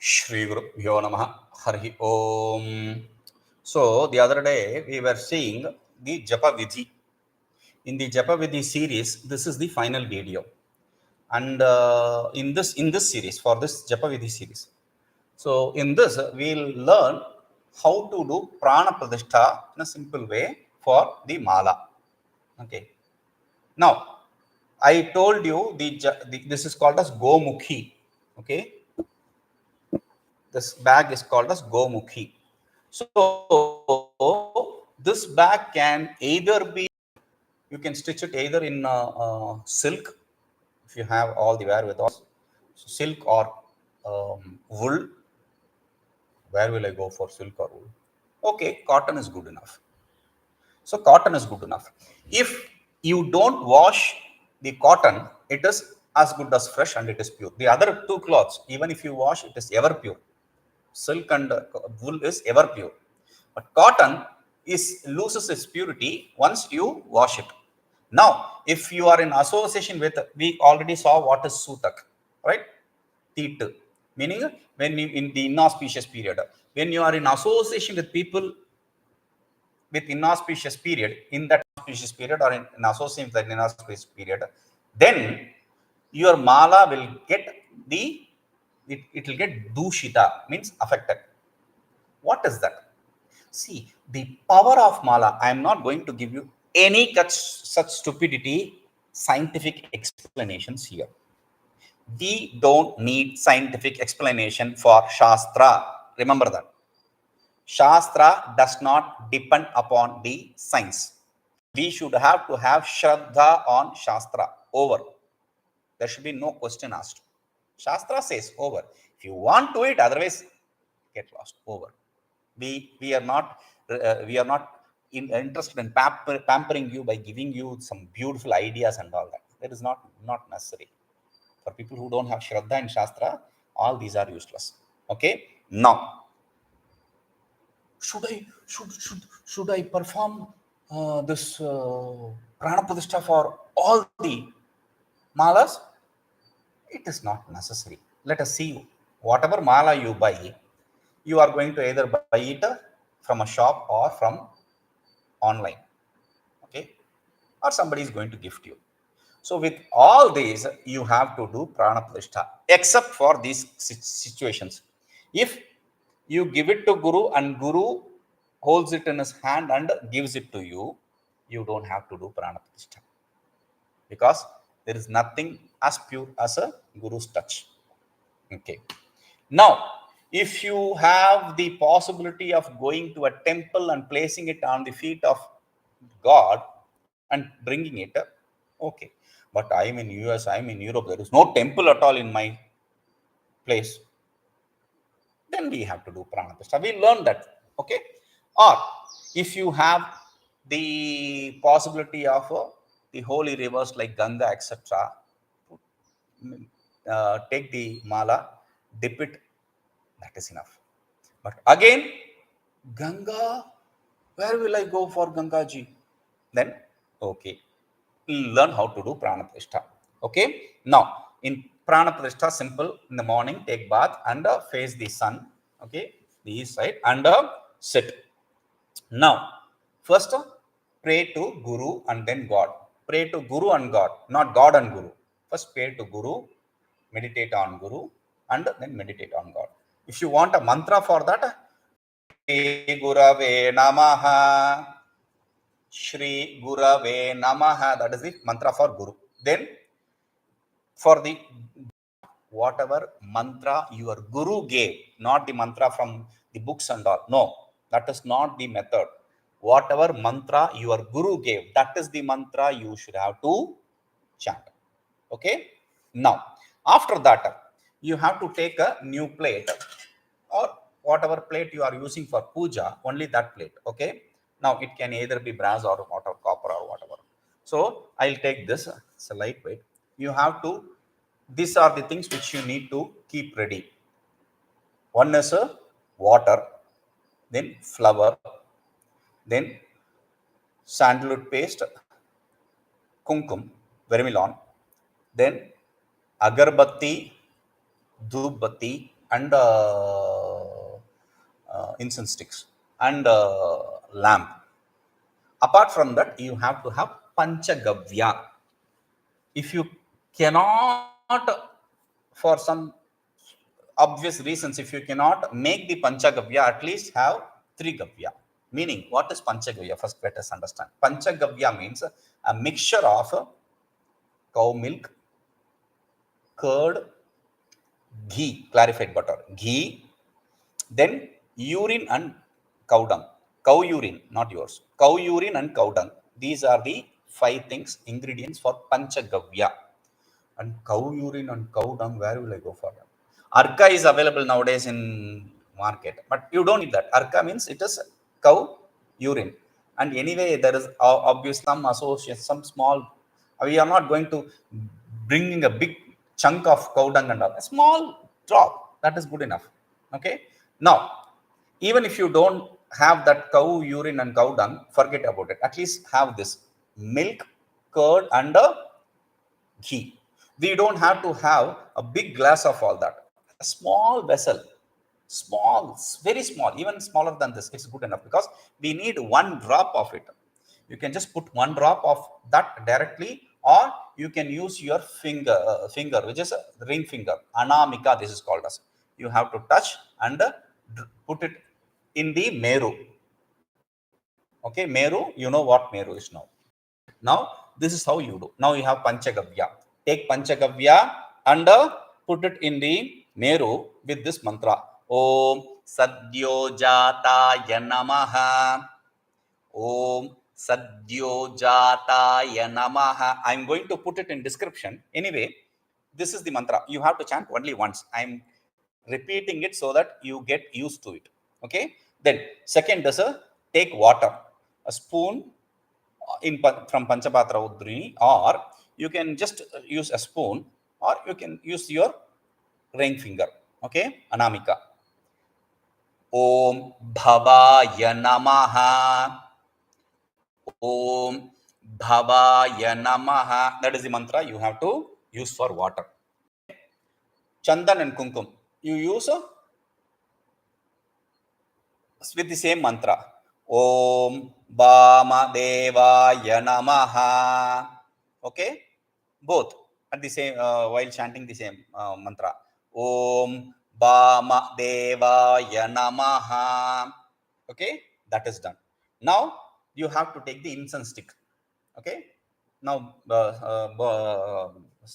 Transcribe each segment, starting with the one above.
śrīgurave namaḥ. Hari Om. So the other day we were seeing the Japa Vidhi. In the Japa Vidhi series, this is the final video. And in this series, for this Japa Vidhi series, so in this we'll learn how to do prāṇa pratiṣṭhā in a simple way for the mala. Okay. Now I told you this is called as gomukhi. Okay. This bag is called as gomukhi. So this bag can either be, you can stitch it either in silk, if you have all the wherewithal, silk or wool. Where will I go for silk or wool? Okay, cotton is good enough. So cotton is good enough. If you don't wash the cotton, it is as good as fresh and it is pure. The other two cloths, even if you wash, it is ever pure. Silk and wool is ever pure. But cotton loses its purity once you wash it. Now, if you are in association with, we already saw what is sutak, right? Tit, meaning when you in the inauspicious period, when you are in association with people with inauspicious period, in that auspicious period or in association with that inauspicious period, then your mala will get it will get dushita, means affected. What is that? See, the power of mala, I am not going to give you any such stupidity scientific explanations here. We don't need scientific explanation for Shastra. Remember that. Shastra does not depend upon the science. We should have to have Shraddha on Shastra. Over. There should be no question asked. Shastra says over. If you want to it, otherwise get lost. Over. We are not interested in pampering you by giving you some beautiful ideas and all that. That is not necessary. For people who don't have Shraddha in Shastra, all these are useless. Okay. Now, should I perform this prāṇa pratiṣṭhā for all the malas? It is not necessary. Let us see. Whatever mala you buy, you are going to either buy it from a shop or from online. Okay, or somebody is going to gift you. So with all these, you have to do prāṇa pratiṣṭhā, except for these situations. If you give it to Guru and Guru holds it in his hand and gives it to you, you don't have to do prāṇa pratiṣṭhā, because there is nothing as pure as a Guru's touch. Okay. Now, if you have the possibility of going to a temple and placing it on the feet of God and bringing it, okay. But I am in US, I am in Europe, there is no temple at all in my place. Then we have to do prāṇa pratiṣṭhā. We learn that. Okay. Or if you have the possibility of the holy rivers like Ganga, etc., take the mala, dip it, that is enough. But again, Ganga, where will I go for Ganga ji? Then, okay, learn how to do prāṇa pratiṣṭhā. Okay. Now, in prāṇa pratiṣṭhā, simple, in the morning, take bath and face the sun. Okay, the east side, and sit. Now, first pray to Guru and then God. Pray to Guru and God, not God and Guru. First pray to Guru, meditate on Guru, and then meditate on God. If you want a mantra for that, śrīgurave namaḥ, śrīgurave namaḥ, that is the mantra for Guru. Then for the whatever mantra your Guru gave, not the mantra from the books and all. No, that is not the method. Whatever mantra your Guru gave, that is the mantra you should have to chant. Okay. Now, after that, you have to take a new plate or whatever plate you are using for puja, only that plate. Okay. Now, it can either be brass or whatever, copper or whatever. So, I'll take this. It's a lightweight. You have to, these are the things which you need to keep ready. One is water, then flour, then sandalwood paste, kuṃkum, vermilion, then agarbatti, dhūpati, and incense sticks and lamp. Apart from that, you have to have paṃcagavya. If you cannot, for some obvious reasons, if you cannot make the paṃcagavya, at least have three gavya. Meaning, what is paṃcagavya? First, let us understand. Paṃcagavya means a mixture of cow milk, curd, ghee, clarified butter, ghee, then urine and cow dung. Cow urine, not yours. Cow urine and cow dung. These are the 5 things, ingredients for paṃcagavya. And cow urine and cow dung, where will I go for that? Arka is available nowadays in market, but you don't need that. Arka means it is cow urine. And anyway, there is obvious some association, some small. We are not going to bring a big chunk of cow dung and all. A small drop, that is good enough. Okay. Now, even if you don't have that cow urine and cow dung, forget about it. At least have this milk, curd, and ghee. We don't have to have a big glass of all that. A small vessel, small, very small, even smaller than this, it's good enough, because we need 1 drop of it. You can just put 1 drop of that directly, or you can use your finger, which is the ring finger, anamika, this is called as. You have to touch and put it in the meru. Okay, meru, you know what meru is now. Now, this is how you do. Now you have paṃcagavya. Take paṃcagavya and put it in the meru with this mantra. Om sadyojātāya namaḥ. Om sadyojātāya namaḥ. I am going to put it in description. Anyway, this is the mantra. You have to chant only once. I am repeating it so that you get used to it. Okay. Then second is take water, a spoon from paṃcagavya, or you can just use a spoon, or you can use your ring finger. Okay, anamika. Om bhavāya namaḥ. Om bhavāya namaḥ. That is the mantra you have to use for water. Candan and kuṃkum, you use with the same mantra. Om vāmadevāya namaḥ. Okay, both at the same while chanting the same mantra. Om vāmadevāya namaḥ. Okay, that is done. Now you have to take the incense stick. Okay, now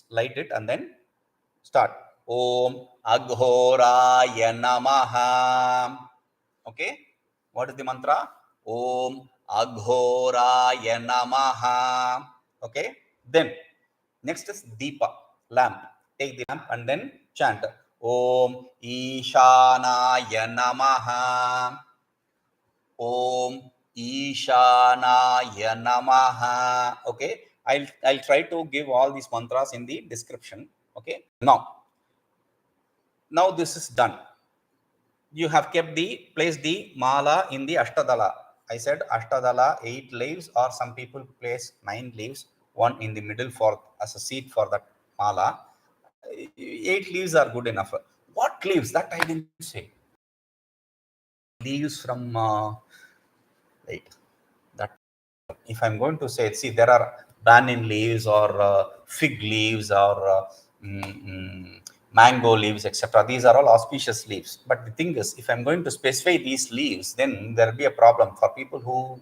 light it and then start. Om aghorāya namaḥ. Okay, what is the mantra? Om aghorāya namaḥ. Okay, then next is dīpa, lamp. Take the lamp and then chant. Om īśānāya namaḥ. Om īśānāya namaḥ. Okay, I'll try to give all these mantras in the description. Okay, now this is done. You have placed the mala in the ashtadala. I said ashtadala, 8 leaves, or some people place 9 leaves, one in the middle for as a seat for that mala. 8 leaves are good enough. What leaves? That I didn't say. Leaves from that. If I'm going to say, see, there are banyan leaves or fig leaves or mango leaves, etc. These are all auspicious leaves. But the thing is, if I'm going to specify these leaves, then there will be a problem for people who,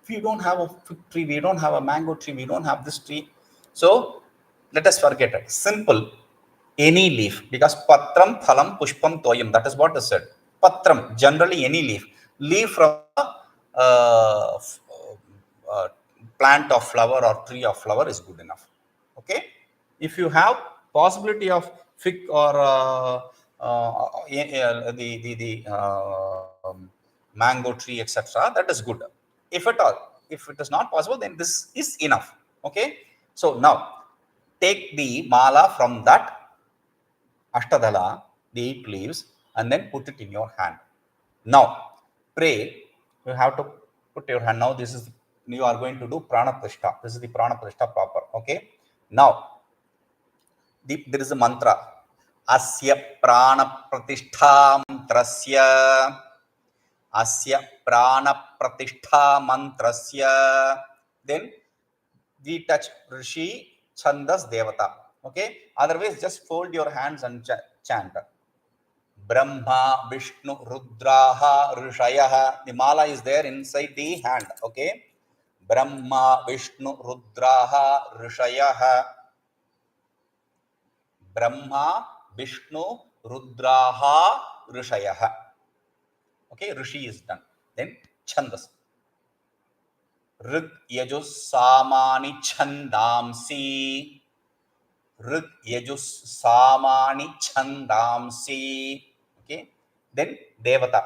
if you don't have a fig tree, we don't have a mango tree, we don't have this tree. So let us forget it. Simple, any leaf, because patram, phalam, pushpam, toyam, that is what is said. Patram, generally any leaf. Leaf from a plant of flower or tree of flower is good enough. Okay, if you have possibility of fig or the mango tree, etc., that is good. If at all, if it is not possible, then this is enough. Okay, so now take the mala from that ashtadala, the 8 leaves, and then put it in your hand. Now pray. You have to put your hand. Now this is, you are going to do prāṇaśakti. This is the prāṇaśakti proper. Okay, now there is a mantra. asya prāṇa pratiṣṭhā mantrasya, asya prāṇa pratiṣṭhā mantrasya. Then we touch rishi, chandas, devatā. Okay, otherwise just fold your hands and chant brahmā-viṣṇu-rudrā ṛṣaya. The mala is there inside the hand. Okay, brahmā-viṣṇu-rudrā ṛṣaya, brahmā-viṣṇu-rudrā ṛṣaya. Okay, rishi is done. Then chandas, ṛgyaju sāmāni chandāṃsi, ṛgyaju sāmāni chandāṃsi. Okay, then devatā,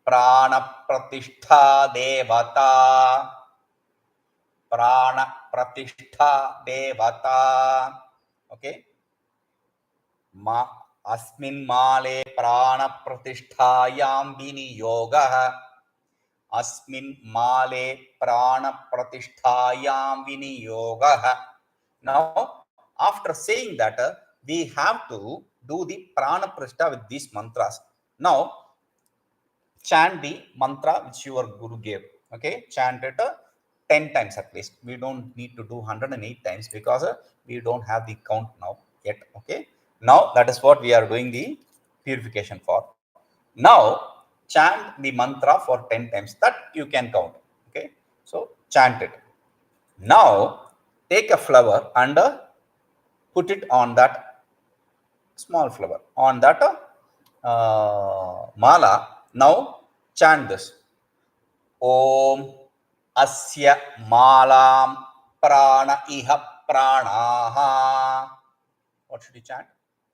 prāṇa-pratiṣṭhā devatā, prāṇa-pratiṣṭhā devatā. Okay, asmin māle prāṇa-pratiṣṭhāyāṃ viniyogah, asmin māle prāṇa-pratiṣṭhāyāṃ viniyogah. Now, after saying that, we have to do the prāṇa pratiṣṭhā with these mantras. Now, chant the mantra which your guru gave. Okay, chant it 10 times at least. We don't need to do 108 times because we don't have the count now yet. Okay, now that is what we are doing the purification for. Now, chant the mantra for 10 times. That you can count. Okay, so chant it. Now, take a flower and put it on that small flower, on that mala. Now, chant this. Om asya malam prāṇa iha prāṇāha. What should you chant?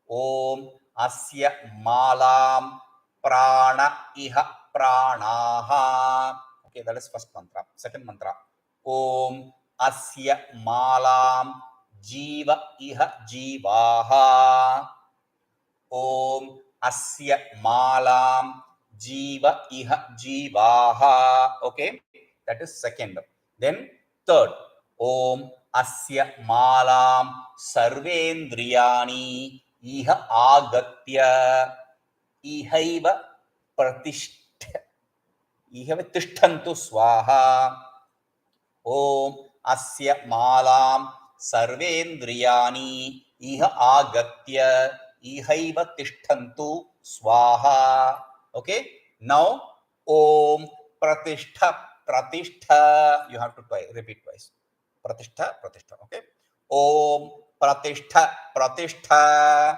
Om asya malam prāṇa iha prāṇāha. Okay, that is first mantra. Second mantra. Om asya malam jiva iha jīvāha. Om asya malam jiva iha jīvāha. Okay, that is second. Then third. Om asya malam sarvendriyāni iha agatya ihaiva tiṣṭhantu swaha. Om asya malam sarvendriyāni iha agatya ihaiva tiṣṭhantu swaha. Okay, now om pratiṣṭhā, you have to repeat twice. Pratiṣṭhā. Okay, om pratiṣṭhā.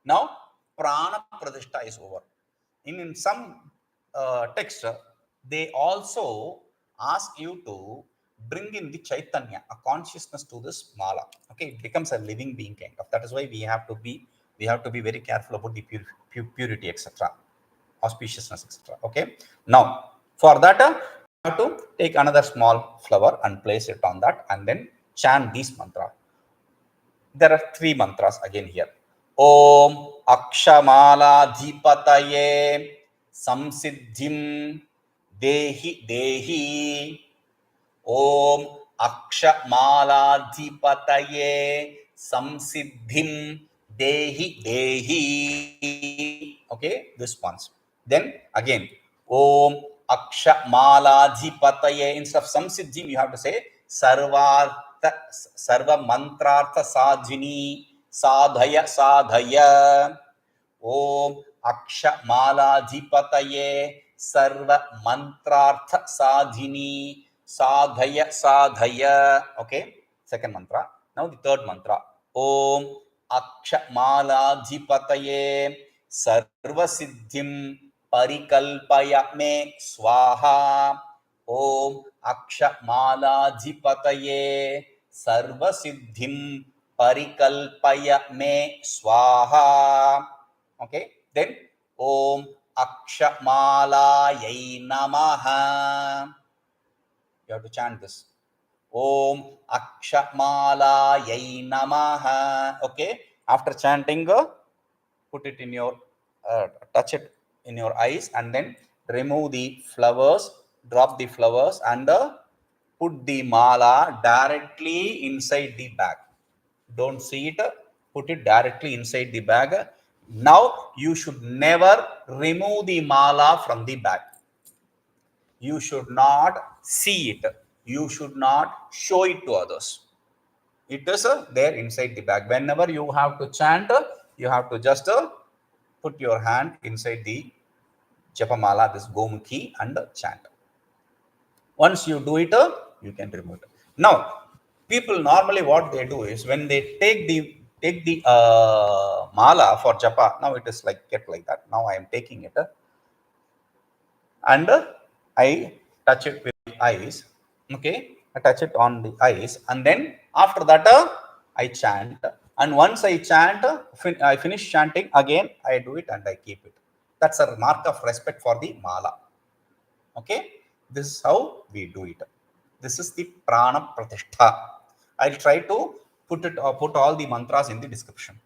Now prāṇa pratiṣṭhā is over. In some text, they also ask you to bring in the chaitanya, a consciousness to this mala. Okay, it becomes a living being kind of. That is why we have to be very careful about the purity, etc., auspiciousness, etc. Okay, now for that, you have to take another small flower and place it on that, and then chant these mantra. There are 3 mantras again here. Om akshamala dhipataye samsiddhim dehi. Om akshamala dhipataye samsiddhim dehi. Okay, this once. Then again, Om akshamala dhipataye. Instead of samsiddhim, you have to say sarva mantrartha sadhini sadhaya. Om akshamala dhipataye sarva mantrartha sadhini sadhaya. Okay, second mantra. Now the third mantra. Om akshamala dhipataye sarva siddhim parikalpaya me swaha. Om akshamala dhipataye sarva siddhim parikalpaya me swaha. Okay, then Om akshamalāyai namaḥ. You have to chant this. Om akshamalāyai namaḥ. Okay, after chanting, put it in your touch it in your eyes, and then remove the flowers, drop the flowers, and put the mala directly inside the bag. Don't see it put it directly inside the bag. Now you should never remove the mala from the bag. You should not see it. You should not show it to others. It is there inside the bag. Whenever you have to chant, you have to just put your hand inside the japamala, this gomukhi, and chant. Once you do it, you can remove it. Now, people normally what they do is when they take the mala for japa. Now it is like kept like that. Now I am taking it and I touch it with my eyes. Okay, I touch it on the eyes, and then after that I chant. And once I chant, I finish chanting again. I do it and I keep it. That's a mark of respect for the mala. Okay, this is how we do it. This is the prāṇa pratiṣṭhā. I'll try to put all the mantras in the description.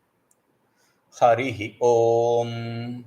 Harihi Om.